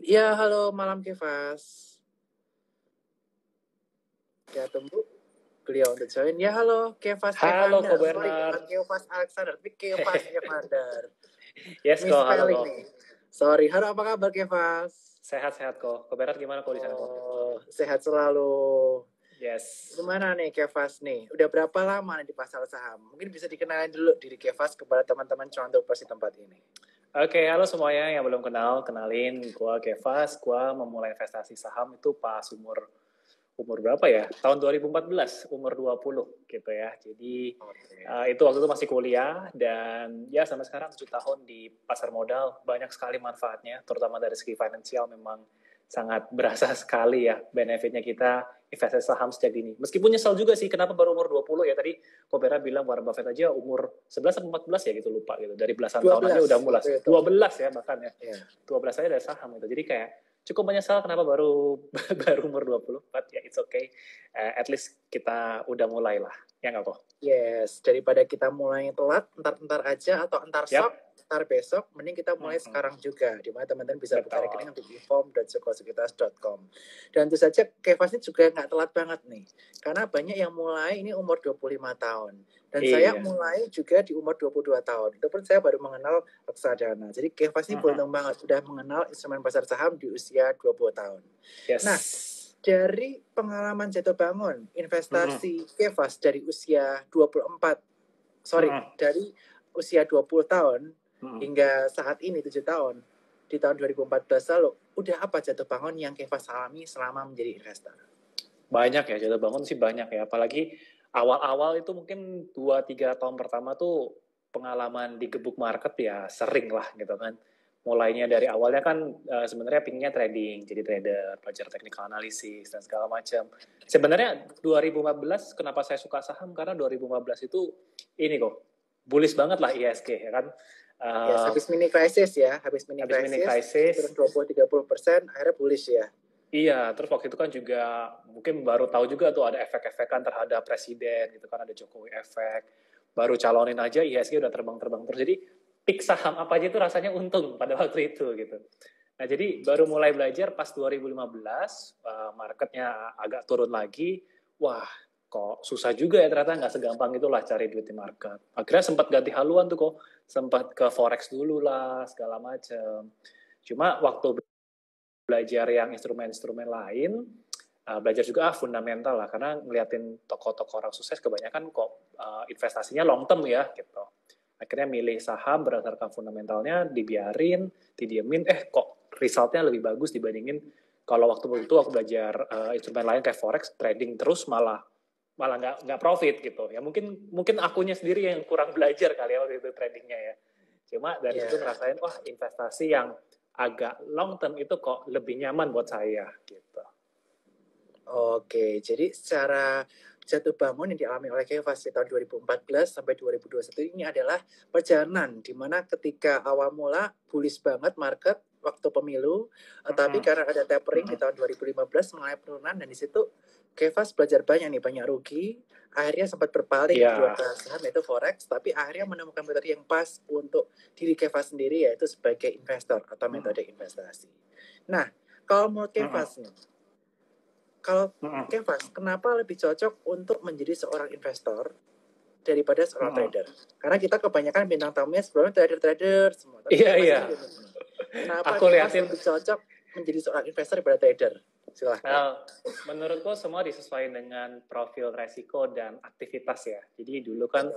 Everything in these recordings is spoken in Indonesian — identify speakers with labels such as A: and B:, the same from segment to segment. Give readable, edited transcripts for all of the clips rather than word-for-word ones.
A: Ya, halo malam Kevas. Ya, tunggu beliau untuk join. Ya, halo Kevas
B: Halo
A: Evander.
B: Ko
A: Sorry,
B: Bernard.
A: bukan Kevas Alexander, tapi Kevas Evander.
B: Yes Ko, halo
A: Misspelling
B: Ko.
A: nih. Sorry, halo apa kabar Kevas?
B: Sehat-sehat Ko. Ko Bernard gimana Ko di sana Ko?
A: Oh, sehat selalu.
B: Yes.
A: Gimana nih Kevas nih? Udah berapa lama nih di pasar saham? Mungkin bisa dikenalin dulu diri Kevas kepada teman-teman Cuantopas di tempat ini.
B: Oke, halo semuanya yang belum kenal, kenalin gua Kevas. Gua memulai investasi saham itu pas umur berapa ya? Tahun 2014, umur 20 gitu ya. Jadi itu waktu itu masih kuliah dan ya sampai sekarang 7 tahun di pasar modal, banyak sekali manfaatnya, terutama dari segi finansial memang sangat berasa sekali ya benefitnya kita investasi saham sejak dini. Meskipun nyesal juga sih kenapa baru umur 20 ya, tadi Kobera bilang Warren Buffett aja umur 11 atau 14 ya gitu, lupa gitu. Dari belasan
A: 12,
B: tahun aja udah mulai. 12 ya bahkan ya.
A: Yeah.
B: 12 aja dari saham itu. Jadi kayak cukup menyesal kenapa baru umur 20, but ya it's okay. At least kita udah mulai lah. Ya nggak kok?
A: Yes, daripada kita mulai telat, entar-entar aja atau entar sok, entar besok, mending kita mulai sekarang juga, di mana teman-teman bisa buka rekening untuk inform.sukosekitas.com. Dan tentu saja Kevas ini juga nggak telat banget nih, karena banyak yang mulai ini umur 25 tahun. Dan saya mulai juga di umur 22 tahun. Itu pun saya baru mengenal reksadana. Jadi Kevas ini beruntung banget, sudah mengenal instrumen pasar saham di usia 20 tahun.
B: Yes.
A: Nah, dari pengalaman jatuh bangun investasi Kevas dari usia 24 dari usia 20 tahun hingga saat ini 7 tahun di tahun 2014 lalu, udah apa jatuh bangun yang Kevas alami selama menjadi investor?
B: Banyak ya, jatuh bangun sih banyak ya, apalagi awal-awal itu mungkin 2-3 tahun pertama tuh pengalaman di gebuk market ya sering lah gitu kan. Mulainya dari awalnya kan sebenarnya pinginnya trading, jadi trader, belajar technical analysis dan segala macam. Sebenarnya 2015 kenapa saya suka saham, karena 2015 itu ini kok bullish banget lah ISG ya kan.
A: Habis mini crisis ya, habis mini crisis turun 20-30%, akhirnya bullish ya.
B: Iya, terus waktu itu kan juga mungkin baru tahu juga tuh ada efek-efekan terhadap presiden gitu kan, ada Jokowi efek. Baru calonin aja IHSG udah terbang-terbang terus. Jadi pick saham apa aja itu rasanya untung pada waktu itu gitu. Nah, jadi baru mulai belajar pas 2015, marketnya agak turun lagi. Wah, kok susah juga ya, ternyata nggak segampang itulah cari duit di market. Akhirnya sempat ganti haluan tuh kok, sempat ke forex dulu lah, segala macam. Cuma waktu belajar yang instrumen-instrumen lain, belajar juga fundamental lah, karena ngeliatin tokoh-tokoh orang sukses kebanyakan kok investasinya long term ya gitu. Akhirnya milih saham berdasarkan fundamentalnya, dibiarin, didiemin, kok resultnya lebih bagus dibandingin kalau waktu itu aku belajar instrumen lain kayak forex, trading terus malah nggak profit gitu. Ya mungkin akunya sendiri yang kurang belajar kali ya waktu itu tradingnya ya. Cuma dari situ ngerasain, wah investasi yang agak long term itu kok lebih nyaman buat saya gitu.
A: Oke, jadi secara jatuh bangun yang dialami oleh Kevas di tahun 2014 sampai 2021 ini adalah perjalanan di mana ketika awal mula bullish banget market waktu pemilu, tapi karena ada tapering di tahun 2015 mengalami penurunan, dan di situ Kevas belajar banyak rugi, akhirnya sempat berpaling di dua saham yaitu forex, tapi akhirnya menemukan metode yang pas untuk diri Kevas sendiri, yaitu sebagai investor atau metode investasi. Nah, kalau menurut Kevas nih, Kevas, kenapa lebih cocok untuk menjadi seorang investor daripada seorang trader? Karena kita kebanyakan bintang tamunya sebelumnya trader semua. Tapi
B: iya.
A: Kenapa Kevas lebih cocok menjadi seorang investor daripada trader? Silahkan.
B: Menurutku semua disesuaikan dengan profil resiko dan aktivitas ya. Jadi dulu kan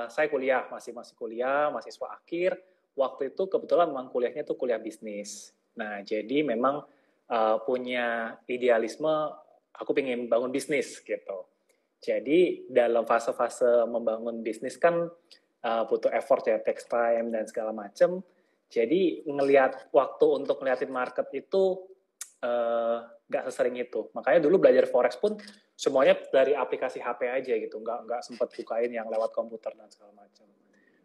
B: saya kuliah, masih kuliah, mahasiswa akhir. Waktu itu kebetulan memang kuliahnya tuh kuliah bisnis. Nah, jadi memang punya idealisme, aku pengen bangun bisnis gitu. Jadi dalam fase-fase membangun bisnis kan butuh effort ya, takes time dan segala macam. Jadi ngelihat waktu untuk ngeliatin market itu nggak sesering itu. Makanya dulu belajar forex pun semuanya dari aplikasi HP aja gitu, nggak sempat bukain yang lewat komputer dan segala macam.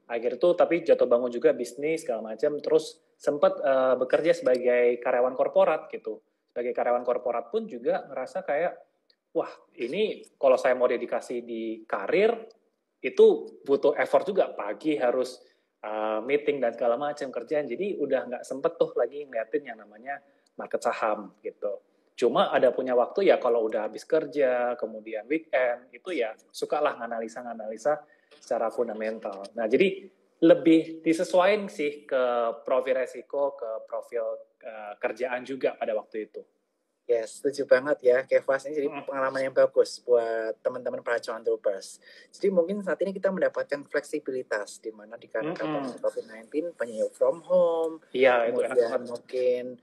B: Akhir itu tapi jatuh bangun juga bisnis segala macam, terus sempat bekerja sebagai karyawan korporat gitu. Sebagai karyawan korporat pun juga ngerasa kayak, wah ini kalau saya mau dedikasi di karir, itu butuh effort juga. Pagi harus meeting dan segala macam kerjaan, jadi udah nggak sempet tuh lagi ngeliatin yang namanya market saham gitu. Cuma ada punya waktu ya kalau udah habis kerja, kemudian weekend, itu ya sukalah nganalisa secara fundamental. Nah, jadi lebih disesuaikan sih ke profil resiko, ke profil kerjaan juga pada waktu itu.
A: Yes, setuju banget ya. Kevas ini jadi pengalaman yang bagus buat teman-teman para cuan troopers. Jadi mungkin saat ini kita mendapatkan fleksibilitas di mana dikarenakan pandemi COVID-19 banyak from home, kemudian mungkin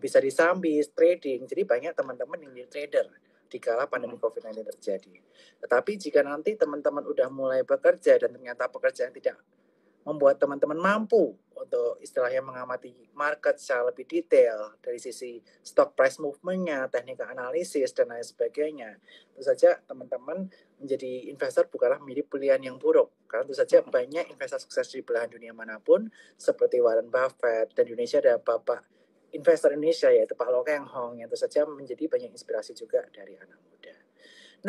A: bisa disambis trading. Jadi banyak teman-teman yang jadi trader di kala pandemi COVID-19 terjadi. Tetapi jika nanti teman-teman udah mulai bekerja dan ternyata pekerjaan tidak membuat teman-teman mampu untuk istilahnya mengamati market secara lebih detail dari sisi stock price movement-nya, teknik analisis, dan lain sebagainya. Tentu saja teman-teman menjadi investor bukanlah menjadi pilihan yang buruk. Karena tentu saja banyak investor sukses di belahan dunia manapun, seperti Warren Buffett, dan di Indonesia ada Bapak investor Indonesia yaitu Pak Lo Keng Hong, yang tentu saja menjadi banyak inspirasi juga dari anak muda.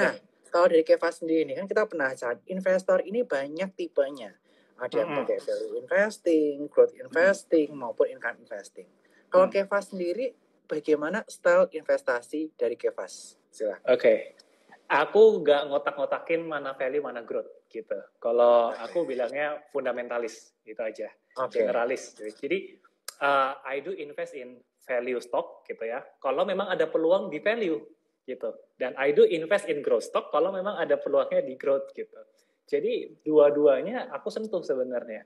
A: Nah, kalau dari Kevas sendiri ini kan kita penasaran, investor ini banyak tipenya. Ada yang pakai value investing, growth investing, maupun income investing. Kalau Kevas sendiri, bagaimana style investasi dari Kevas? Silahkan.
B: Oke. Aku nggak ngotak-ngotakin mana value, mana growth gitu. Kalau aku bilangnya fundamentalis, gitu aja. Generalis. Jadi, I do invest in value stock gitu ya. Kalau memang ada peluang di value gitu. Dan I do invest in growth stock kalau memang ada peluangnya di growth gitu. Jadi dua-duanya aku sentuh sebenarnya.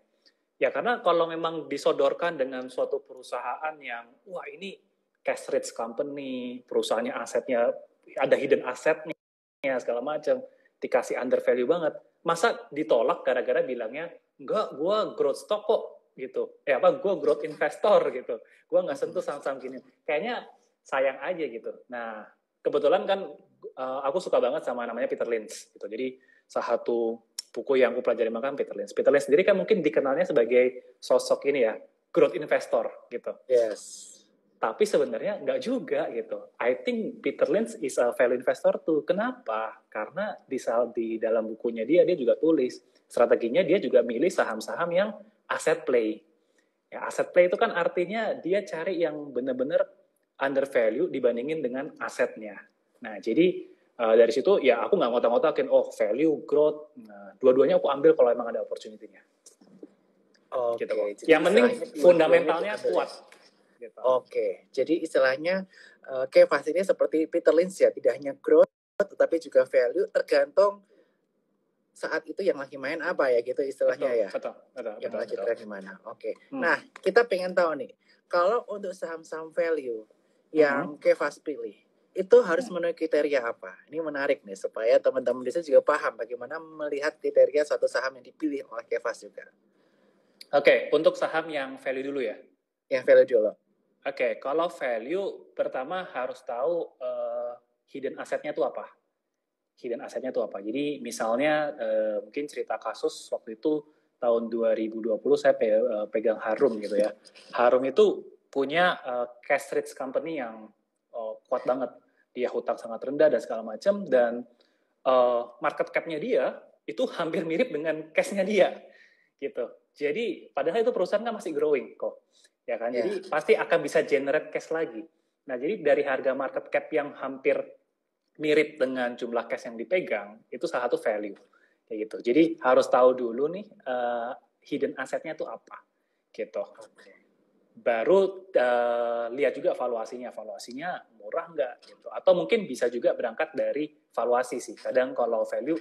B: Ya karena kalau memang disodorkan dengan suatu perusahaan yang, wah ini cash rich company, perusahaannya asetnya, ada hidden assetnya, segala macam, dikasih under value banget. Masa ditolak gara-gara bilangnya, enggak, gue growth stock kok, gitu. Gue growth investor, gitu. Gue nggak sentuh saham-saham gini. Kayaknya sayang aja gitu. Nah, kebetulan kan aku suka banget sama namanya Peter Lynch, gitu. Jadi, salah satu buku yang aku pelajari makan Peter Lynch. Peter Lynch sendiri kan mungkin dikenalnya sebagai sosok ini ya, growth investor gitu.
A: Yes.
B: Tapi sebenarnya nggak juga gitu. I think Peter Lynch is a value investor tuh. Kenapa? Karena di dalam bukunya dia juga tulis strateginya dia juga milih saham-saham yang asset play. Ya, asset play itu kan artinya dia cari yang benar-benar under value dibandingin dengan asetnya. Nah, jadi dari situ ya aku nggak ngotak-ngotakin value, growth. Nah, dua-duanya aku ambil kalau emang ada opportunity-nya. Gitu kok. Yang penting fundamentalnya kuat. Gitu.
A: Jadi istilahnya Kevas ini seperti Peter Lynch ya, tidak hanya growth tetapi juga value, tergantung saat itu yang lagi main apa ya gitu istilahnya ya.
B: Betul.
A: Yang lagi tren di mana. Nah, kita pengen tahu nih, kalau untuk saham-saham value yang Kevas pilih, itu harus memenuhi kriteria apa? Ini menarik nih, supaya teman-teman di sini juga paham bagaimana melihat kriteria suatu saham yang dipilih oleh Kevas juga.
B: Untuk saham yang value dulu ya?
A: Yang value dulu.
B: Kalau value, pertama harus tahu hidden assetnya itu apa. Jadi misalnya mungkin cerita kasus waktu itu tahun 2020 saya pegang Harum gitu ya. Harum itu punya cash rich company yang kuat banget. Dia hutang sangat rendah dan segala macam, dan market cap-nya dia itu hampir mirip dengan cash-nya dia gitu. Jadi padahal itu perusahaan kan masih growing kok. Ya kan? Jadi pasti akan bisa generate cash lagi. Nah, jadi dari harga market cap yang hampir mirip dengan jumlah cash yang dipegang, itu salah satu value. Kayak gitu. Jadi harus tahu dulu nih hidden assetnya itu apa. Gitu. Baru lihat juga valuasinya murah nggak gitu. Atau mungkin bisa juga berangkat dari valuasi sih. Kadang kalau value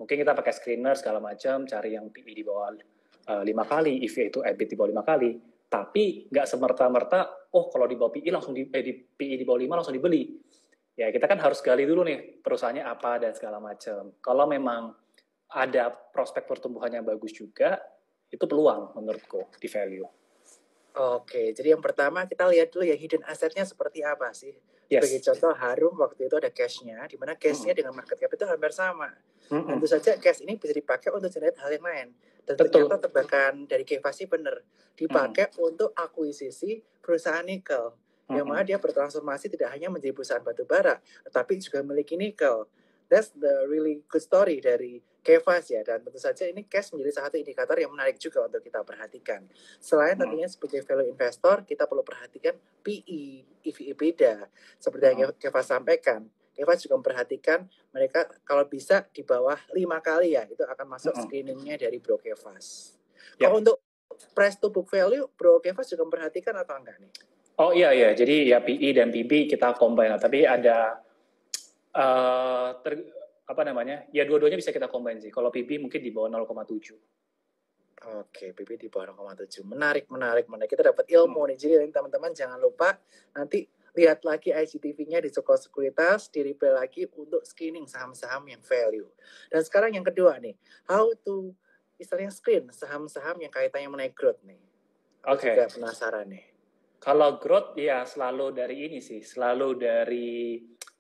B: mungkin kita pakai screener segala macam, cari yang PE di bawah 5 kali, EV itu EBIT di bawah 5 kali. Tapi nggak semerta-merta, kalau di bawah PE langsung di PE di bawah 5 langsung dibeli. Ya kita kan harus gali dulu nih perusahaannya apa dan segala macam. Kalau memang ada prospek pertumbuhannya bagus juga, itu peluang menurutku di value.
A: Jadi yang pertama kita lihat dulu ya hidden assetnya seperti apa sih. Sebagai contoh Harum waktu itu ada cash-nya, di mana cash-nya dengan market cap itu hampir sama. Tentu saja cash ini bisa dipakai untuk generate hal yang lain. Dan ternyata tebakan dari Kevasi benar, dipakai untuk akuisisi perusahaan nikel. Yang mana dia bertransformasi tidak hanya menjadi perusahaan batu bara, tetapi juga memiliki nikel. That's the really good story dari Kevas ya, dan tentu saja ini cash menjadi salah satu indikator yang menarik juga untuk kita perhatikan. Selain tentunya sebagai value investor, kita perlu perhatikan PE, EV/EBITDA. Seperti yang Kevas sampaikan, Kevas juga memperhatikan mereka kalau bisa di bawah 5 kali ya, itu akan masuk screeningnya dari Bro Kevas. Kalau untuk price to book value, Bro Kevas juga memperhatikan atau enggak nih?
B: Oh iya, jadi ya PE dan PB kita combine, tapi ada ya dua-duanya bisa kita combine sih. Kalau PB mungkin di bawah 0,7.
A: Oke, PB di bawah 0,7. Menarik. Kita dapat ilmu nih. Jadi teman-teman jangan lupa nanti lihat lagi IGTV-nya di Joko Sekuritas, di replay lagi untuk screening saham-saham yang value. Dan sekarang yang kedua nih, how to istilahnya screen saham-saham yang kaitannya mengenai growth nih. Aku juga penasaran nih.
B: Kalau growth ya selalu dari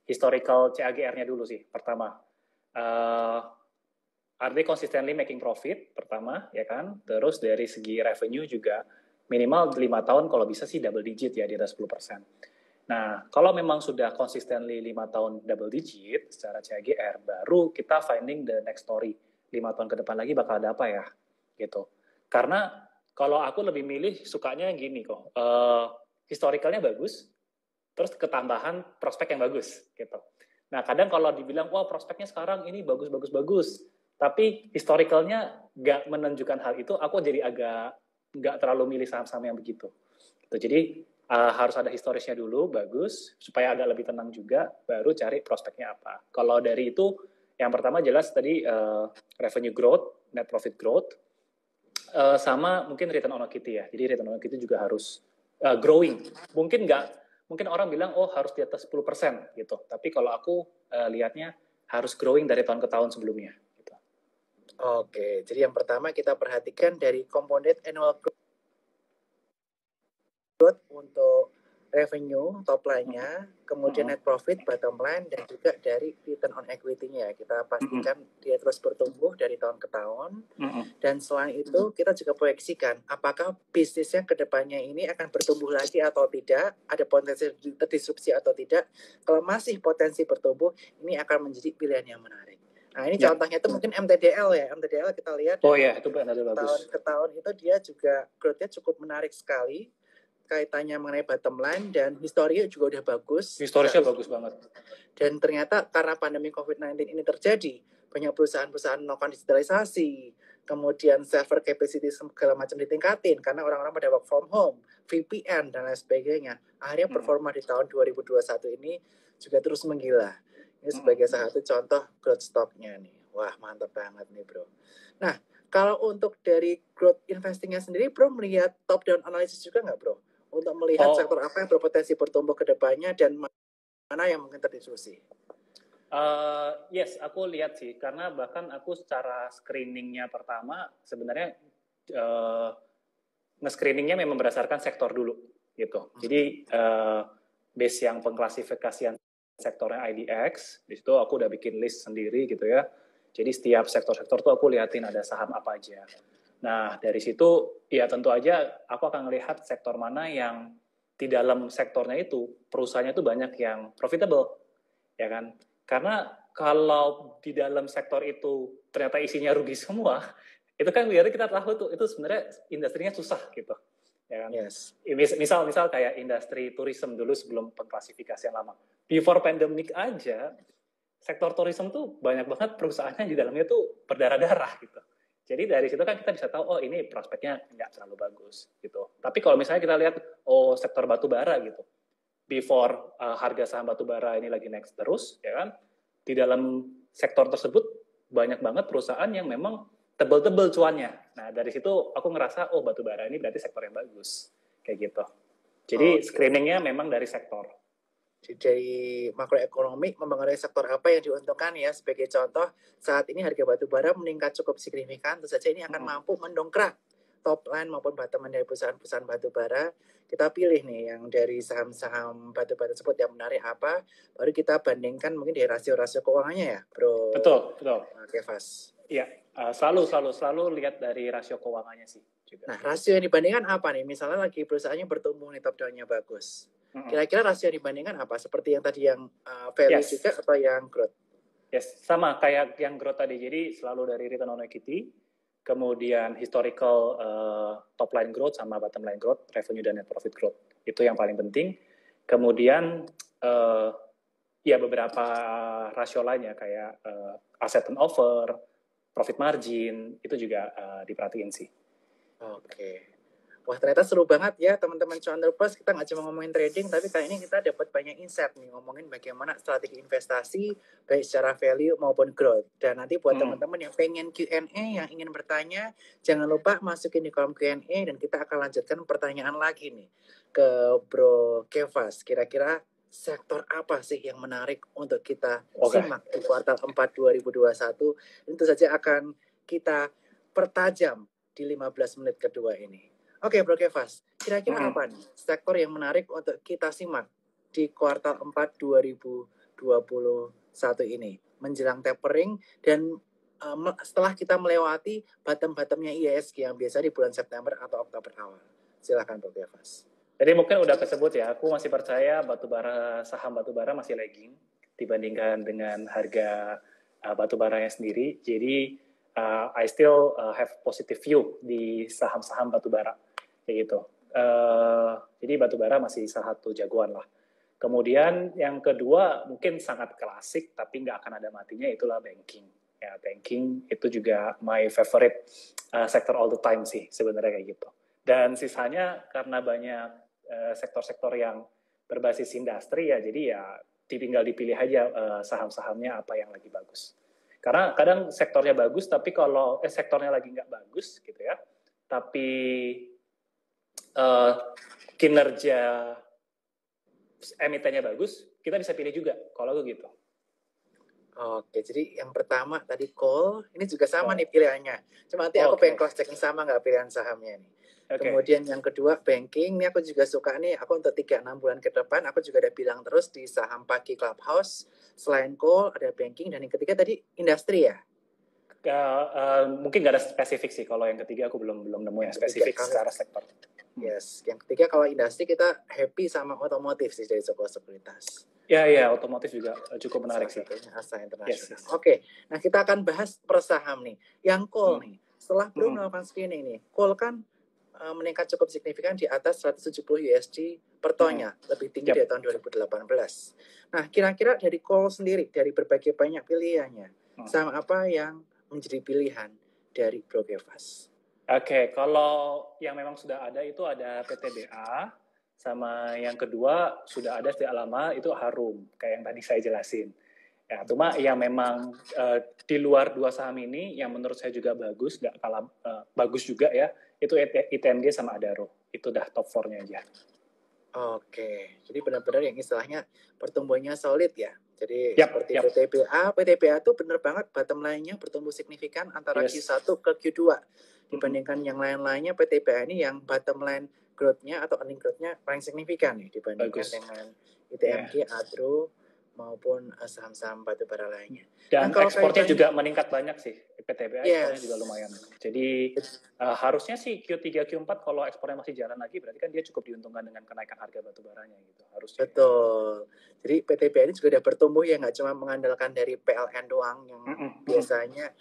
B: historical CAGR-nya dulu sih pertama. Are they consistently making profit pertama, ya kan? Terus dari segi revenue juga minimal 5 tahun kalau bisa sih double digit ya, di atas 10%. Nah, kalau memang sudah consistently 5 tahun double digit secara CAGR, baru kita finding the next story. 5 tahun ke depan lagi bakal ada apa ya? Gitu. Karena kalau aku lebih milih sukanya gini kok, historicalnya bagus, terus ketambahan prospek yang bagus gitu. Nah, kadang kalau dibilang wah prospeknya sekarang ini bagus, tapi historicalnya nggak menunjukkan hal itu, aku jadi agak nggak terlalu milih saham-saham yang begitu. Gitu. Jadi harus ada historisnya dulu, bagus, supaya agak lebih tenang juga, baru cari prospeknya apa. Kalau dari itu, yang pertama jelas tadi revenue growth, net profit growth, sama mungkin return on equity ya. Jadi return on equity juga harus growing. Mungkin orang bilang oh harus di atas 10% gitu. Tapi kalau aku lihatnya harus growing dari tahun ke tahun sebelumnya. Gitu.
A: Oke, jadi yang pertama kita perhatikan dari komponen annual growth untuk revenue top line-nya, kemudian net profit bottom line, dan juga dari return on equity-nya. Kita pastikan dia terus bertumbuh dari tahun ke tahun. Dan selain itu kita juga proyeksikan apakah bisnisnya ke depannya ini akan bertumbuh lagi atau tidak, ada potensi terdisrupsi atau tidak. Kalau masih potensi bertumbuh, ini akan menjadi pilihan yang menarik. Nah ini contohnya itu mungkin MTDL ya. MTDL kita lihat
B: itu benar bagus.
A: Tahun ke tahun itu dia juga growth-nya cukup menarik sekali. Kaitannya mengenai bottom line dan historinya juga udah bagus.
B: Historisnya bagus banget.
A: Dan ternyata karena pandemi COVID-19 ini terjadi, banyak perusahaan-perusahaan melakukan digitalisasi, kemudian server capacity segala macam ditingkatin karena orang-orang pada work from home, VPN dan lain sebagainya. Akhirnya performa di tahun 2021 ini juga terus menggila. Ini sebagai salah satu contoh growth stock-nya nih. Wah, mantap banget nih, Bro. Nah, kalau untuk dari growth investingnya sendiri, Bro melihat top down analysis juga nggak, Bro? Untuk melihat sektor apa yang berpotensi bertumbuh ke depannya dan mana yang mungkin terdiskusi?
B: Yes, aku lihat sih, karena bahkan aku secara screeningnya pertama sebenarnya nge-screeningnya memang berdasarkan sektor dulu, gitu. Jadi base yang pengklasifikasian sektornya IDX, di situ aku udah bikin list sendiri gitu ya. Jadi setiap sektor-sektor tuh aku liatin ada saham apa aja. Nah, dari situ ya tentu aja aku akan melihat sektor mana yang di dalam sektornya itu perusahaannya itu banyak yang profitable, ya kan? Karena kalau di dalam sektor itu ternyata isinya rugi semua, itu kan biar kita tahu tuh itu sebenarnya industrinya susah gitu, ya kan?
A: Yes.
B: Misal kayak industri tourism dulu sebelum pengklasifikasian lama, before pandemic aja sektor tourism tuh banyak banget perusahaannya di dalamnya tuh berdarah-darah gitu. Jadi dari situ kan kita bisa tahu, oh ini prospeknya nggak terlalu bagus gitu. Tapi kalau misalnya kita lihat, oh sektor batu bara gitu, before harga saham batu bara ini lagi naik terus, ya kan? Di dalam sektor tersebut banyak banget perusahaan yang memang tebel-tebel cuannya. Nah dari situ aku ngerasa, oh batu bara ini berarti sektor yang bagus, kayak gitu. Jadi screeningnya memang dari sektor.
A: Dari makroekonomi mempengaruhi sektor apa yang diuntungkan ya. Sebagai contoh, saat ini harga batu bara meningkat cukup signifikan, tentu saja ini akan mampu mendongkrak top line maupun bottom line dari perusahaan-perusahaan batu bara. Kita pilih nih yang dari saham-saham batu bara tersebut yang menarik apa, baru kita bandingkan mungkin dari rasio-rasio keuangannya ya, Bro.
B: Betul.
A: Oke, Fas.
B: Iya, selalu lihat dari rasio keuangannya sih juga.
A: Nah, rasio yang dibandingkan apa nih? Misalnya lagi perusahaannya bertumbuh nih, top down-nya bagus. Kira-kira rasio yang dibandingkan apa? Seperti yang tadi yang value juga atau yang growth?
B: Yes, sama kayak yang growth tadi. Jadi selalu dari return on equity, kemudian historical top line growth sama bottom line growth, revenue dan net profit growth. Itu yang paling penting. Kemudian ya beberapa rasio lainnya kayak asset turnover, profit margin, itu juga diperhatiin sih.
A: Oke. Wah, ternyata seru banget ya teman-teman Cuan Plus. Kita nggak cuma ngomongin trading, tapi kali ini kita dapat banyak insight nih, ngomongin bagaimana strategi investasi, baik secara value maupun growth. Dan nanti buat teman-teman yang pengen Q&A, yang ingin bertanya, jangan lupa masukin di kolom Q&A, dan kita akan lanjutkan pertanyaan lagi nih ke Bro Kevas. Kira-kira sektor apa sih yang menarik untuk kita simak di kuartal 4 2021? Tentu saja akan kita pertajam di 15 menit kedua ini. Oke, Bro Kevas, kira-kira apa nih sektor yang menarik untuk kita simak di kuartal 4 2021 ini menjelang tapering dan setelah kita melewati bottom-bottomnya IHSG yang biasa di bulan September atau Oktober awal. Silakan, Bro Kevas.
B: Jadi mungkin udah kesebut ya, aku masih percaya saham batubara masih lagging dibandingkan dengan harga batubaranya sendiri. Jadi I still have positive view di saham-saham batubara. Kayak gitu. Jadi batubara masih salah satu jagoan lah. Kemudian yang kedua mungkin sangat klasik tapi nggak akan ada matinya, itulah banking. Ya, banking itu juga my favorite sector all the time sih sebenarnya kayak gitu. Dan sisanya karena banyak sektor-sektor yang berbasis industri ya, jadi ya tinggal dipilih aja saham-sahamnya apa yang lagi bagus. Karena kadang sektornya bagus tapi kalau sektornya lagi nggak bagus gitu ya, tapi kinerja emitennya bagus, kita bisa pilih juga kalau gitu.
A: Oke, jadi yang pertama tadi call, ini juga sama nih pilihannya. Cuma nanti aku pengen cross checking sama nggak pilihan sahamnya nih. Kemudian yang kedua banking, ini aku juga suka nih, aku untuk 3-6 bulan ke depan, aku juga udah bilang terus di saham pagi Clubhouse, selain call ada banking, dan yang ketiga tadi industri ya?
B: Mungkin nggak ada spesifik sih, kalau yang ketiga aku belum nemu yang spesifik secara sektor.
A: Yes, yang ketiga kalau industri kita happy sama otomotif sih dari Joko Sekuritas.
B: Ya, otomotif juga cukup menarik sih.
A: Asa Internasional. Yes. Oke, nah kita akan bahas per saham nih. Yang call nih, setelah belum melakukan screening nih, call kan meningkat cukup signifikan di atas 170 USD per tonnya, lebih tinggi dari tahun 2018. Nah, kira-kira dari call sendiri, dari berbagai banyak pilihannya, saham apa yang menjadi pilihan dari Bro Kevas?
B: Oke, kalau yang memang sudah ada itu ada PTBA, sama yang kedua sudah ada sejak lama itu Harum, kayak yang tadi saya jelasin. Ya, cuma yang memang di luar dua saham ini yang menurut saya juga bagus, nggak kalah bagus juga ya, itu ITMG sama Adaro. Itu udah top 4-nya aja.
A: Oke, jadi benar-benar yang istilahnya pertumbuhannya solid ya. Jadi seperti PTBA itu benar banget bottom line-nya bertumbuh signifikan antara Q1 ke Q2. Dibandingkan yang lain-lainnya, PTBA ini yang bottom line growth-nya atau earning growth-nya paling signifikan nih dibandingkan dengan ITMG, Adro, maupun saham-saham batubara lainnya.
B: Dan ekspornya juga meningkat banyak sih. PTBA ekspornya juga lumayan. Jadi harusnya sih Q3, Q4 kalau ekspornya masih jalan lagi, berarti kan dia cukup diuntungkan dengan kenaikan harga batubaranya gitu. Harusnya.
A: Betul. Jadi PTBA ini juga udah bertumbuh ya, nggak cuma mengandalkan dari PLN doang yang biasanya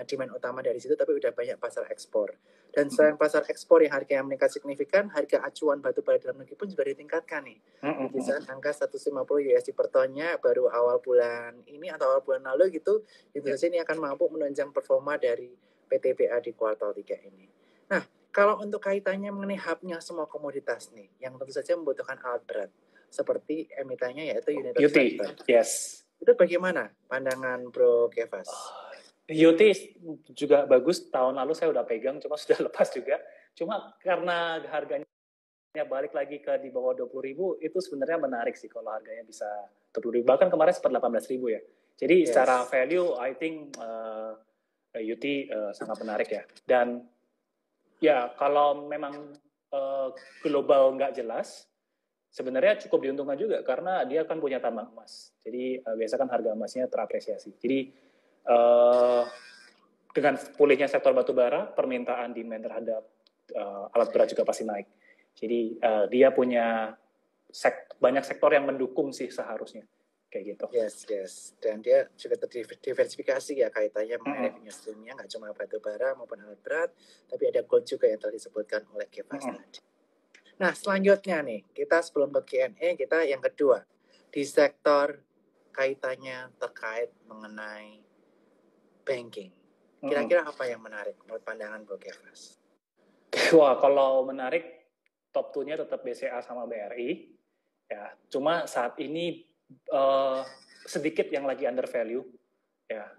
A: demand utama dari situ, tapi udah banyak pasar ekspor. Dan selain pasar ekspor yang harga yang meningkat signifikan, harga acuan batubara dalam negeri pun juga ditingkatkan nih. Di kisaran angka 150 USD per tonnya baru awal bulan ini atau awal bulan lalu gitu, Indonesia ini akan mampu menunjang performa dari PTBA di kuartal 3 ini. Nah, kalau untuk kaitannya mengenai hubnya semua komoditas nih, yang tentu saja membutuhkan alat berat, seperti emitennya yaitu unit factor.
B: Yes.
A: Itu bagaimana pandangan Bro Kevas?
B: UT juga bagus, tahun lalu saya udah pegang, cuma sudah lepas juga. Cuma karena harganya balik lagi ke di bawah 20.000, itu sebenarnya menarik sih kalau harganya bisa 20.000. Bahkan kemarin sempat 18.000 ya. Jadi secara value, I think UT sangat menarik ya. Dan ya kalau memang global nggak jelas, sebenarnya cukup diuntungkan juga karena dia kan punya tambang emas. Jadi biasa kan harga emasnya terapresiasi. Jadi dengan pulihnya sektor batubara, permintaan demand terhadap alat berat juga pasti naik. Jadi dia punya banyak sektor yang mendukung sih seharusnya. kayak gitu.
A: Yes. Dan dia juga terdiversifikasi ya kaitannya mengenai revenue stream-nya, nggak cuma batu bara maupun alat berat, tapi ada gold juga yang telah disebutkan oleh Kefas tadi. Nah, selanjutnya nih, kita sebelum ke Q&A, kita yang kedua, di sektor kaitannya terkait mengenai banking. Kira-kira apa yang menarik menurut pandangan Bro Kefas?
B: Wah, kalau menarik, top 2-nya tetap BCA sama BRI. Ya, cuma saat ini sedikit yang lagi under value. Ya,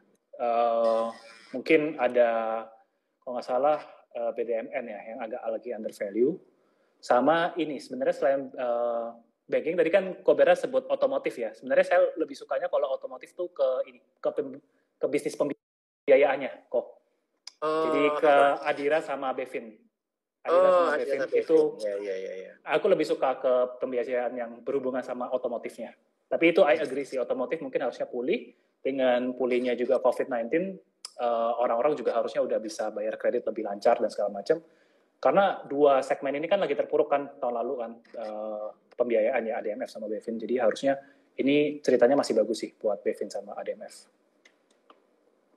B: mungkin ada, kalau nggak salah, BDMN ya, yang agak lagi under value. Sama ini, sebenarnya selain banking, tadi kan Kobera sebut otomotif ya. Sebenarnya saya lebih sukanya kalau otomotif tuh ke bisnis pembiayaannya kok. Jadi ke Adira sama Bevin. Adira sama Bevin itu
A: ya.
B: Aku lebih suka ke pembiayaan yang berhubungan sama otomotifnya. Tapi itu I agree sih, otomotif mungkin harusnya pulih. Dengan pulihnya juga COVID-19, orang-orang juga harusnya udah bisa bayar kredit lebih lancar dan segala macam. Karena dua segmen ini kan lagi terpuruk kan tahun lalu kan, pembiayaan ya ADMF sama Bevin. Jadi harusnya ini ceritanya masih bagus sih buat Bevin sama ADMF.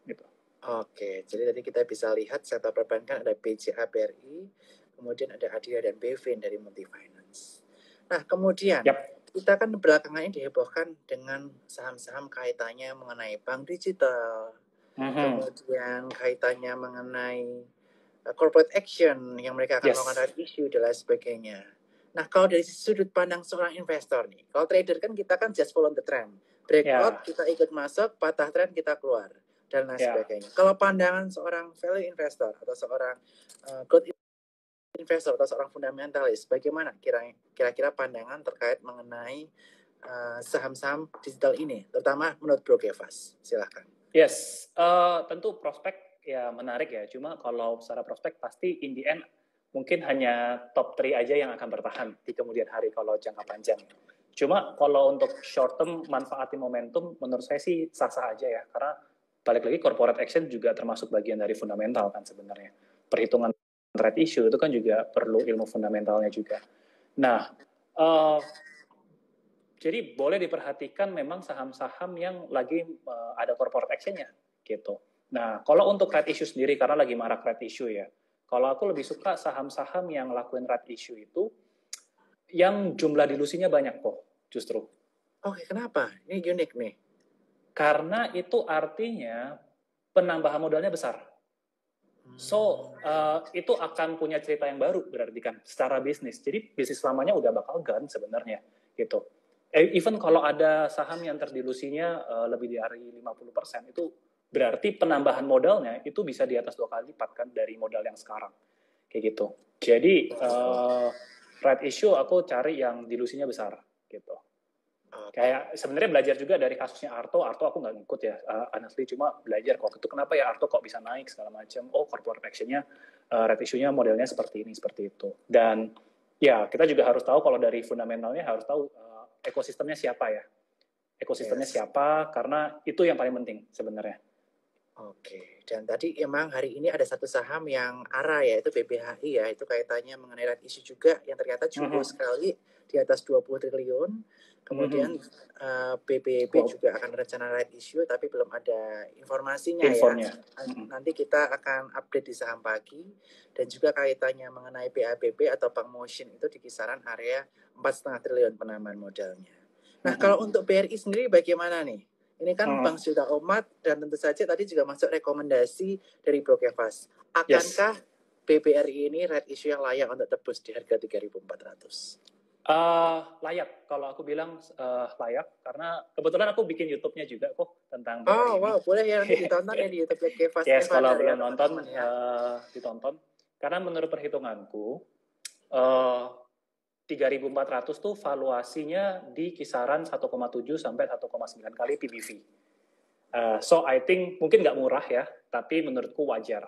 B: Gitu.
A: Oke, jadi tadi kita bisa lihat sektor perbankan ada BCA, BRI, kemudian ada Adira dan Bevin dari Multi Finance. Nah, kemudian kita kan belakangan ini dihebohkan dengan saham-saham kaitannya mengenai bank digital, kemudian kaitannya mengenai corporate action yang mereka akan melakukan right issue dan lain sebagainya. Nah, kalau dari sudut pandang seorang investor nih, kalau trader kan kita kan just follow the trend, breakout kita ikut masuk, patah trend kita keluar dan lain sebagainya. Kalau pandangan seorang value investor atau seorang growth investor atau seorang fundamentalis, bagaimana kira-kira pandangan terkait mengenai saham-saham digital ini, terutama menurut Bro Kefas? Silahkan.
B: Yes, tentu prospek ya menarik ya. Cuma kalau secara prospek pasti in the end mungkin hanya top 3 aja yang akan bertahan di kemudian hari kalau jangka panjang. Cuma kalau untuk short term manfaatin momentum, menurut saya sih sah-sah aja ya. Karena balik lagi corporate action juga termasuk bagian dari fundamental kan sebenarnya. Perhitungan trade issue itu kan juga perlu ilmu fundamentalnya juga. Nah, jadi boleh diperhatikan memang saham-saham yang lagi ada corporate action-nya gitu. Nah, kalau untuk red issue sendiri karena lagi marak red issue ya. Kalau aku lebih suka saham-saham yang lakuin red issue itu yang jumlah dilusinya banyak kok justru.
A: Oke, kenapa? Ini unik nih.
B: Karena itu artinya penambahan modalnya besar. So, itu akan punya cerita yang baru berarti kan secara bisnis. Jadi bisnis lamanya udah bakal gun sebenarnya gitu. Even kalau ada saham yang terdilusinya lebih dari 50%, itu berarti penambahan modalnya itu bisa di atas 2 kali lipat kan dari modal yang sekarang. Kayak gitu. Jadi, right issue aku cari yang dilusinya besar gitu. Kayak sebenarnya belajar juga dari kasusnya Arto aku nggak ngikut ya, honestly, cuma belajar kok itu kenapa ya Arto kok bisa naik segala macam. Oh, corporate action-nya, right issue-nya modelnya seperti ini, seperti itu. Dan ya kita juga harus tahu kalau dari fundamentalnya harus tahu ekosistemnya siapa ya. Ekosistemnya siapa, karena itu yang paling penting sebenarnya.
A: Oke, dan tadi emang hari ini ada satu saham yang ARA ya, itu BBHI ya, itu kaitannya mengenai right issue juga yang ternyata jumbo sekali di atas 20 triliun. Kemudian BBB juga akan rencana right issue, tapi belum ada informasinya ya. Nanti kita akan update di saham pagi. Dan juga kaitannya mengenai BABB atau Bank Motion itu di kisaran area 4,5 triliun penambahan modalnya. Nah, kalau untuk BRI sendiri bagaimana nih? Ini kan Bank Sejuta Umat dan tentu saja tadi juga masuk rekomendasi dari Bro Kefas. Akankah BBRI ini right issue yang layak untuk tebus di harga 3.400?
B: Layak, kalau aku bilang layak, karena kebetulan aku bikin YouTube-nya juga kok tentang BRI.
A: Oh wow, boleh ya nanti ditonton ya di YouTube Kefas.
B: Yes, kalau belum nonton ditonton. Karena menurut perhitunganku 3.400 tuh valuasinya di kisaran 1,7 sampai 1,9 kali PBV. So I think mungkin nggak murah ya, tapi menurutku wajar.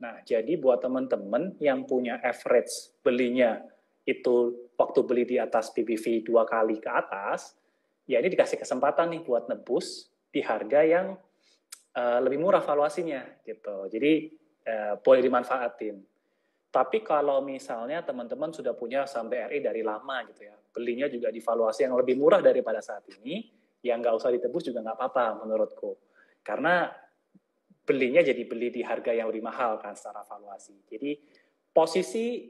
B: Nah, jadi buat teman-teman yang punya average belinya itu waktu beli di atas PBV 2 kali ke atas, ya ini dikasih kesempatan nih buat nebus di harga yang lebih murah valuasinya gitu. Jadi boleh dimanfaatin. Tapi kalau misalnya teman-teman sudah punya saham BRI dari lama gitu ya, belinya juga di valuasi yang lebih murah daripada saat ini, ya nggak usah ditebus juga nggak apa-apa menurutku. Karena belinya jadi beli di harga yang lebih mahal kan secara valuasi. Jadi posisi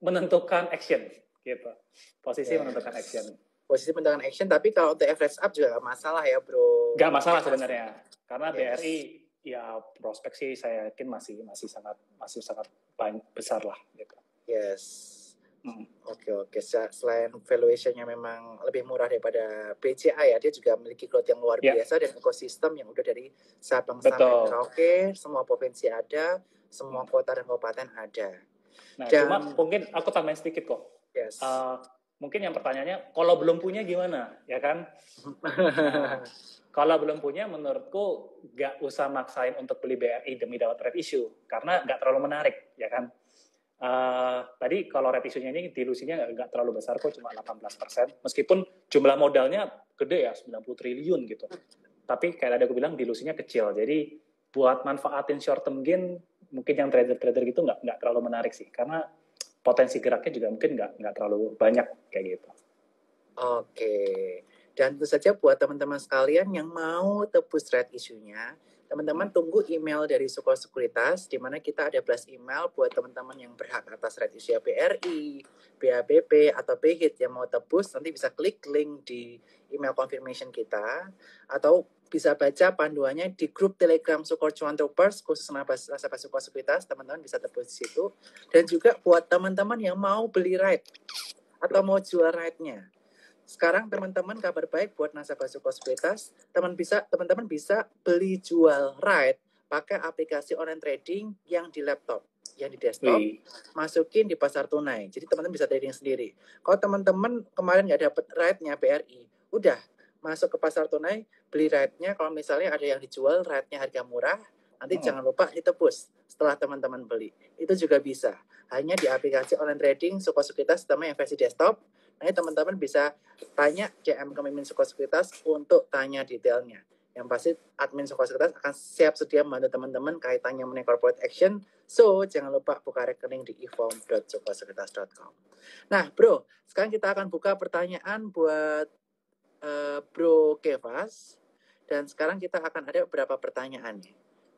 B: menentukan action gitu. Posisi menentukan action.
A: Posisi menentukan action, tapi kalau untuk average up juga nggak masalah ya bro.
B: Nggak masalah sebenarnya. Karena BRI ya prospek sih saya yakin masih sangat besar lah gitu.
A: Yes. Oke. Selain valuation-nya memang lebih murah daripada BCA ya, dia juga memiliki growth yang luar biasa dan ekosistem yang udah dari Sabang sampai Merauke, semua provinsi ada, semua kota dan kabupaten ada.
B: Nah, cuma mungkin aku tambahin sedikit kok.
A: Yes.
B: Mungkin yang pertanyaannya, kalau belum punya gimana, ya kan? Kalau belum punya, menurutku nggak usah maksain untuk beli BRI demi dapat right issue, karena nggak terlalu menarik, ya kan? Tadi kalau right issue-nya ini dilusinya nggak terlalu besar kok, cuma 18%. Meskipun jumlah modalnya gede ya, 90 triliun gitu. Tapi kayak tadi aku bilang, dilusinya kecil. Jadi buat manfaatin short term gain, mungkin yang trader-trader gitu nggak terlalu menarik sih. Karena potensi geraknya juga mungkin nggak terlalu banyak kayak gitu.
A: Oke. Dan tentu saja buat teman-teman sekalian yang mau tebus right issue-nya, teman-teman tunggu email dari Sukor Sekuritas, di mana kita ada blast email buat teman-teman yang berhak atas right issue BRI, BABP, atau BHIT yang mau tebus, nanti bisa klik link di email confirmation kita, atau bisa baca panduannya di grup Telegram Sukor Cuan Troopers, khusus nasabah Sukor Sekuritas, teman-teman bisa tebus di situ. Dan juga buat teman-teman yang mau beli right, atau mau jual right-nya. Sekarang teman-teman kabar baik buat nasabah Sukor Sekuritas, teman-teman bisa beli jual right pakai aplikasi online trading yang di laptop, yang di desktop, masukin di pasar tunai. Jadi teman-teman bisa trading sendiri. Kalau teman-teman kemarin nggak dapet right-nya BRI, udah masuk ke pasar tunai, beli right-nya. Kalau misalnya ada yang dijual right-nya harga murah, nanti jangan lupa ditebus setelah teman-teman beli. Itu juga bisa. Hanya di aplikasi online trading Sukor Sekuritas, terutama yang versi desktop. Nah, teman-teman bisa tanya DM ke Mimin Sukor Sekuritas untuk tanya detailnya. Yang pasti admin Sukor Sekuritas akan siap sedia membantu teman-teman kaitannya mengenai corporate action. So, jangan lupa buka rekening di eform.sukorsekuritas.com. Nah, bro, sekarang kita akan buka pertanyaan buat Bro Kevas. Dan sekarang kita akan ada beberapa pertanyaan.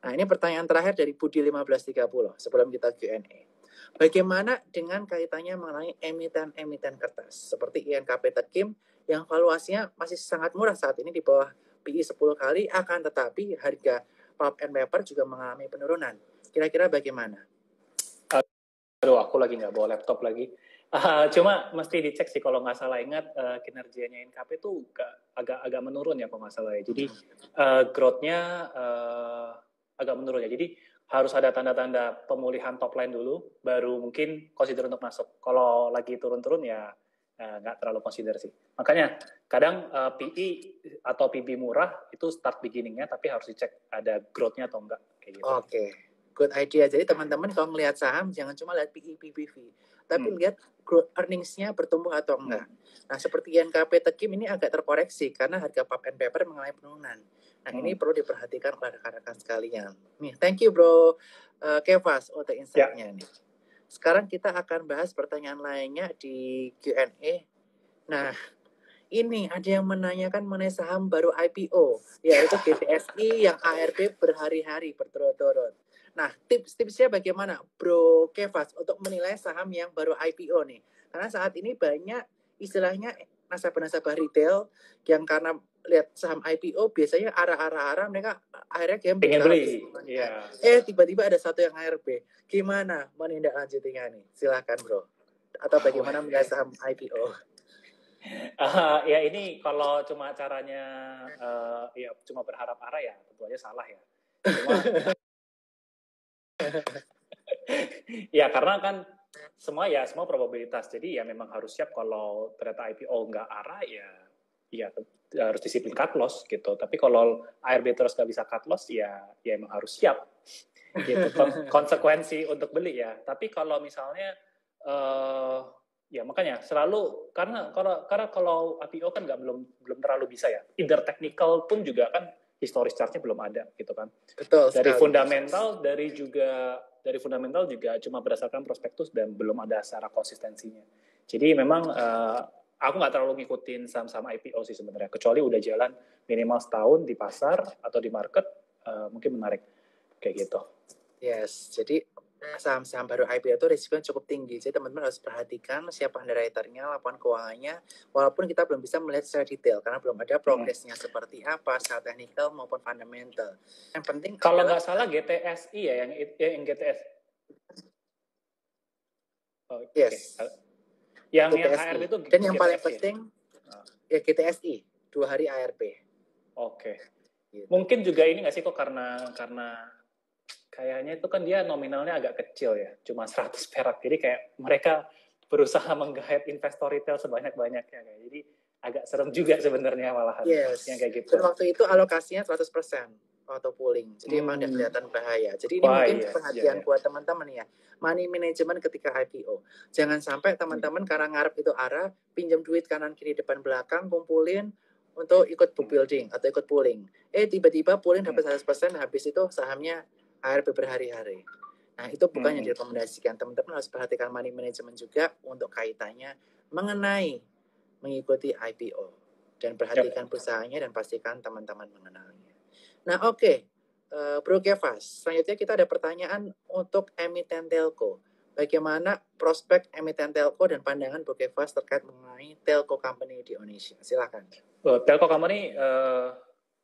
A: Nah, ini pertanyaan terakhir dari Budi 1530 sebelum kita Q&A. Bagaimana dengan kaitannya mengenai emiten-emiten kertas seperti INKP Tekim yang valuasinya masih sangat murah saat ini di bawah PI 10 kali, akan tetapi harga pulp and paper juga mengalami penurunan. Kira-kira bagaimana?
B: Aduh, aku lagi nggak bawa laptop lagi. Cuma mesti dicek sih, kalau nggak salah ingat kinerjanya INKP itu agak menurun ya kalau nggak salah ya. Jadi growth-nya agak menurun ya. Jadi harus ada tanda-tanda pemulihan top line dulu, baru mungkin consider untuk masuk. Kalau lagi turun-turun ya nggak terlalu consider sih. Makanya kadang PI atau PB murah itu start beginning-nya, tapi harus dicek ada growth-nya atau enggak. Kayak gitu.
A: Oke, good idea. Jadi teman-teman kalau melihat saham, jangan cuma lihat PI, PBV, tapi lihat growth earnings-nya bertumbuh atau enggak. Nah, seperti INKP Tekim ini agak terkoreksi karena harga pulp and paper mengalami penurunan. Nah, ini perlu diperhatikan oleh rekan-rekan sekalian. Nih, thank you bro Kevas untuk insight-nya nih. Sekarang kita akan bahas pertanyaan lainnya di Q&A. Nah, ini ada yang menanyakan mengenai saham baru IPO, yaitu GTSI yang ARB berhari-hari berturut-turut. Nah, tips-tipsnya bagaimana Bro Kevas untuk menilai saham yang baru IPO nih? Karena saat ini banyak istilahnya nasabah-nasabah retail yang karena lihat saham IPO biasanya arah-arah mereka akhirnya
B: pengen beli.
A: Yeah. Tiba-tiba ada satu yang ARB. Gimana menindaklanjutinya nih? Silakan bro. Atau bagaimana menilai saham IPO?
B: Ya ini kalau cuma caranya ya cuma berharap arah ya tentu aja salah ya. Cuma ya karena kan semua probabilitas. Jadi ya memang harus siap kalau ternyata IPO nggak arah ya harus disiplin cut loss gitu. Tapi kalau ARB terus nggak bisa cut loss ya emang harus siap gitu. Konsekuensi untuk beli ya. Tapi kalau misalnya ya makanya selalu karena kalau IPO kan belum terlalu bisa ya. Either technical pun juga kan historis chartnya belum ada gitu kan.
A: Betul.
B: Dari fundamental juga cuma berdasarkan prospektus dan belum ada secara konsistensinya. Jadi memang aku nggak terlalu ngikutin saham-saham IPO sih sebenarnya, kecuali udah jalan minimal setahun di pasar atau di market, mungkin menarik kayak gitu.
A: Yes, jadi saham-saham baru IPO itu risikonya cukup tinggi. Jadi teman-teman harus perhatikan siapa underwriter-nya, laporan keuangannya, walaupun kita belum bisa melihat secara detail karena belum ada progresnya seperti apa, secara teknikal maupun fundamental. Yang penting
B: kalau
A: adalah
B: nggak salah GTSI ya yang GTS. Oh,
A: yes.
B: okay. Yang
A: GTSI.
B: ARB itu
A: Dan yang paling
B: GTSI.
A: penting ya GTSI 2 hari ARB.
B: Oke.
A: Gitu.
B: Mungkin juga ini nggak sih kok karena kayaknya itu kan dia nominalnya agak kecil ya, cuma 100 perak. Jadi kayak mereka berusaha menggait investor retail sebanyak-banyaknya. Jadi agak serem juga sebenarnya malahan.
A: Yes.
B: Yang kayak gitu.
A: Dan waktu itu alokasinya 100% auto pooling. Jadi emang udah kelihatan bahaya. Jadi ini mungkin perhatian buat teman-teman ya. Money management ketika IPO. Jangan sampai teman-teman karena ngarep itu arah, pinjam duit kanan kiri depan belakang, kumpulin untuk ikut book building atau ikut pooling. Tiba-tiba pooling dapat 100%, habis itu sahamnya ARB berhari-hari. Nah, itu bukan yang direkomendasikan. Teman-teman harus perhatikan money management juga untuk kaitannya mengenai mengikuti IPO. Dan perhatikan perusahaannya dan pastikan teman-teman mengenalnya. Nah, oke. Bro Kevas, selanjutnya kita ada pertanyaan untuk emiten telco. Bagaimana prospek emiten telco dan pandangan Bro Kevas terkait mengenai telco company di Indonesia? Silakan.
B: Telco company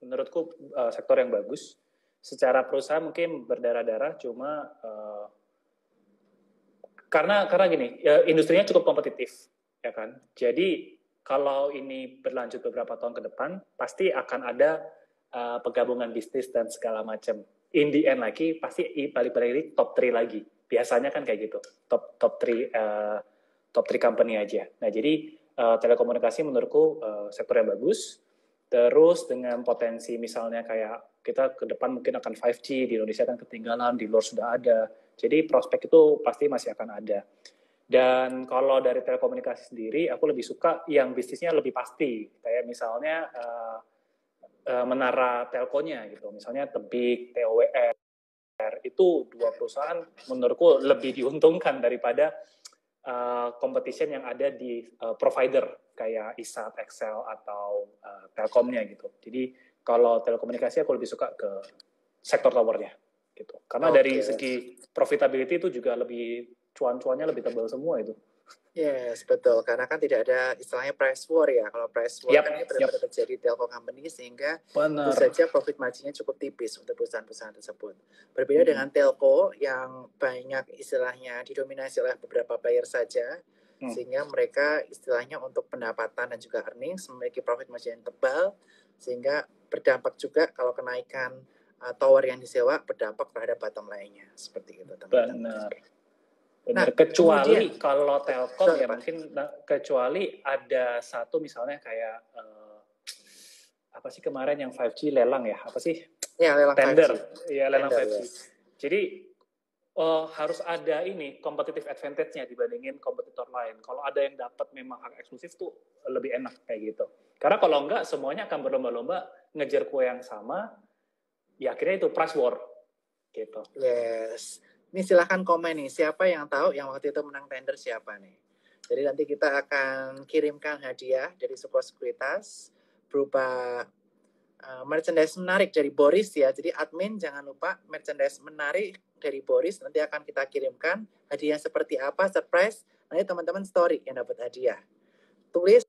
B: menurutku sektor yang bagus. Secara perusahaan mungkin berdarah-darah, cuma karena gini, industrinya cukup kompetitif, ya kan. Jadi kalau ini berlanjut beberapa tahun ke depan, pasti akan ada penggabungan bisnis dan segala macam. In the end lagi, pasti balik-balik top 3 lagi. Biasanya kan kayak gitu, top 3 company aja. Nah, jadi telekomunikasi menurutku sektor yang bagus. Terus dengan potensi misalnya kayak kita ke depan mungkin akan 5G, di Indonesia kan ketinggalan, di luar sudah ada. Jadi prospek itu pasti masih akan ada. Dan kalau dari telekomunikasi sendiri, aku lebih suka yang bisnisnya lebih pasti. Kayak misalnya menara telkonya gitu. Misalnya Tebik, TOWR. Itu 2 perusahaan menurutku lebih diuntungkan daripada competition yang ada di provider kayak ISAT, Excel, atau Telkomnya gitu. Jadi kalau telekomunikasi aku lebih suka ke sektor towernya gitu. Karena dari segi profitability itu juga lebih cuan-cuannya lebih tebal semua itu.
A: Yes, betul. Karena kan tidak ada istilahnya price war ya. Kalau price war kan ini benar-benar terjadi telco company sehingga tentu saja profit marginnya cukup tipis untuk perusahaan-perusahaan tersebut. Berbeda dengan telco yang banyak istilahnya didominasi oleh beberapa player saja, sehingga mereka istilahnya untuk pendapatan dan juga earnings memiliki profit margin yang tebal, sehingga berdampak juga kalau kenaikan tower yang disewa berdampak terhadap bottom line-nya. Seperti itu, teman-teman.
B: Benar, kecuali kalau Telkom ya mungkin kecuali ada satu misalnya kayak apa sih kemarin yang 5G lelang ya, apa sih?
A: Ya, lelang
B: tender.
A: 5G.
B: Ya, lelang 5G. Jadi harus ada ini competitive advantage-nya dibandingin kompetitor lain. Kalau ada yang dapat memang hak eksklusif tuh lebih enak kayak gitu. Karena kalau enggak semuanya akan berlomba-lomba ngejar kue yang sama. Ya akhirnya itu price war gitu.
A: Yes. Ini silahkan komen nih, siapa yang tahu yang waktu itu menang tender siapa nih. Jadi nanti kita akan kirimkan hadiah dari sebuah sekuritas berupa merchandise menarik dari Boris ya. Jadi admin jangan lupa merchandise menarik dari Boris nanti akan kita kirimkan. Hadiah seperti apa, surprise. Nanti teman-teman story yang dapat hadiah. Tulis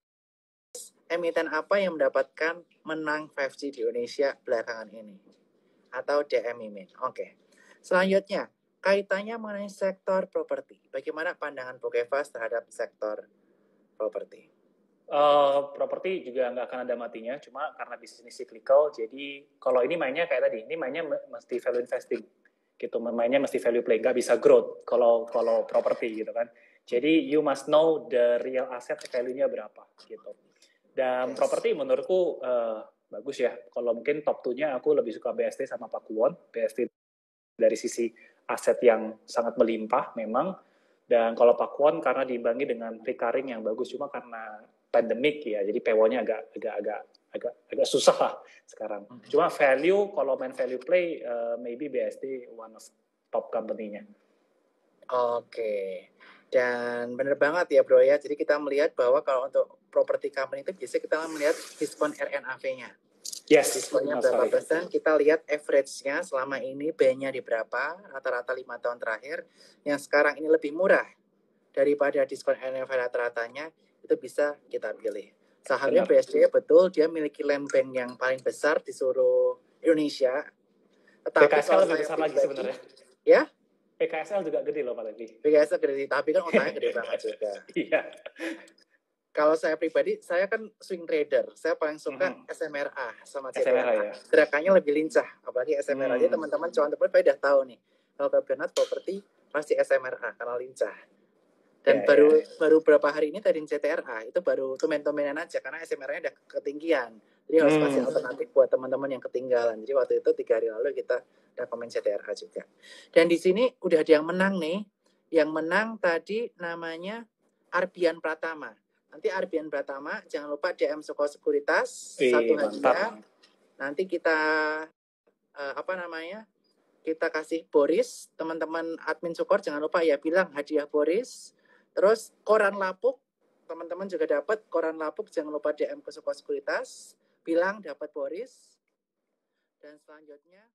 A: emiten apa yang mendapatkan menang 5G di Indonesia belakangan ini. Atau DM Mimin. Oke. Selanjutnya, kaitannya mengenai sektor properti. Bagaimana pandangan Bokevas terhadap sektor properti?
B: Properti juga nggak akan ada matinya, cuma karena bisnis ini cyclical, jadi kalau ini mainnya kayak tadi, ini mainnya mesti value investing, gitu, mainnya mesti value play, nggak bisa growth kalau properti gitu kan. Jadi you must know the real asset value-nya berapa, gitu. Dan properti menurutku bagus ya. Kalau mungkin top 2-nya aku lebih suka BSD sama Pakuwon. BSD dari sisi aset yang sangat melimpah memang, dan kalau Pakuwon karena diimbangi dengan recurring yang bagus, cuma karena pandemik ya, jadi PW-nya agak susah lah sekarang. Cuma value, kalau main value play, maybe BSD one of top company-nya.
A: Oke. Dan benar banget ya bro ya, jadi kita melihat bahwa kalau untuk property company itu biasanya kita melihat diskon RNAV-nya.
B: Yes,
A: Diskonnya
B: benar
A: berapa
B: sekali.
A: persen, kita lihat average-nya selama ini B-nya di berapa, rata-rata 5 tahun terakhir, yang sekarang ini lebih murah daripada diskon RNAV rata-ratanya, itu bisa kita pilih. Sahamnya
B: Benar.
A: BSD betul, dia memiliki land bank yang paling besar di seluruh Indonesia. Tetapi
B: PKSL
A: kalau
B: lebih
A: saya
B: besar lagi
A: pribadi,
B: sebenarnya.
A: ya,
B: PKSL juga gede loh Pak Levi.
A: BKS gede, tapi kan utangnya gede banget juga.
B: Iya.
A: Kalau saya pribadi, saya kan swing trader. Saya paling suka
B: Mhm.
A: SMRA sama
B: SMRA
A: CTRA.
B: ya.
A: Gerakannya lebih lincah, apalagi SMRA. Jadi teman-teman cuan teman udah tahu nih, kalau Bernard properti pasti SMRA karena lincah. Dan
B: Ya,
A: baru
B: ya.
A: baru berapa hari ini tadi CTRA itu baru tumen-tumenan aja karena SMRA-nya udah ketinggian. Jadi harus kasih alternatif buat teman-teman yang ketinggalan. Jadi waktu itu 3 hari lalu kita udah komen CTRA juga. Dan di sini udah ada yang menang nih. Yang menang tadi namanya Arbian Pratama. Nanti Arbian Pratama jangan lupa DM Suko Sekuritas satu hadiah.
B: Mantap.
A: Nanti kita kita kasih Boris, teman-teman admin support jangan lupa ya bilang hadiah Boris. Terus koran lapuk, teman-teman juga dapat koran lapuk, jangan lupa DM ke Suko Sekuritas, bilang dapat Boris. Dan selanjutnya